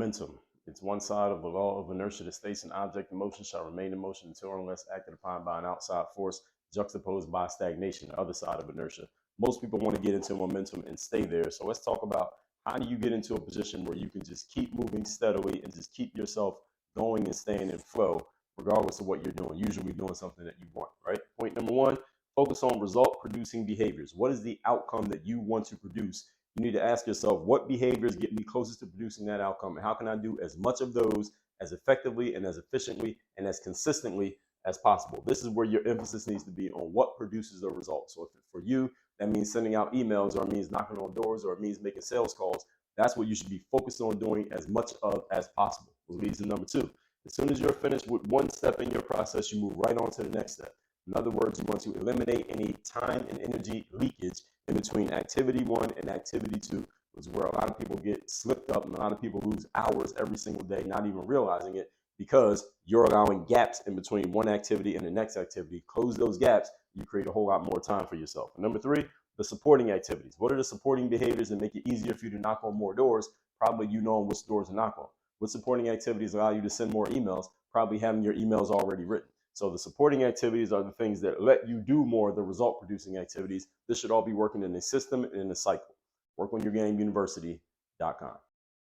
momentum. It's one side of the law of inertia that states an object in motion shall remain in motion until or unless acted upon by an outside force juxtaposed by stagnation, the other side of inertia. Most people want to get into momentum and stay there. So let's talk about how do you get into a position where you can just keep moving steadily and just keep yourself going and staying in flow, regardless of what you're doing. Usually doing something that you want, right? Point number one, focus on result producing behaviors. What is the outcome that you want to produce? You need to ask yourself, what behaviors get me closest to producing that outcome? And how can I do as much of those as effectively and as efficiently and as consistently as possible? This is where your emphasis needs to be on what produces the result. So if for you, that means sending out emails, or it means knocking on doors, or it means making sales calls, that's what you should be focused on doing as much of as possible. Which leads to number two. As soon as you're finished with one step in your process, you move right on to the next step. In other words, you want to eliminate any time and energy leakage in between activity one and activity two, which is where a lot of people get slipped up and a lot of people lose hours every single day, not even realizing it, because you're allowing gaps in between one activity and the next activity. Close those gaps, you create a whole lot more time for yourself. And number three, the supporting activities. What are the supporting behaviors that make it easier for you to knock on more doors? Probably you knowing which doors to knock on. What supporting activities allow you to send more emails? Probably having your emails already written. So the supporting activities are the things that let you do more of the result producing activities. This should all be working in a system and in a cycle. WorkOnYourGameUniversity.com.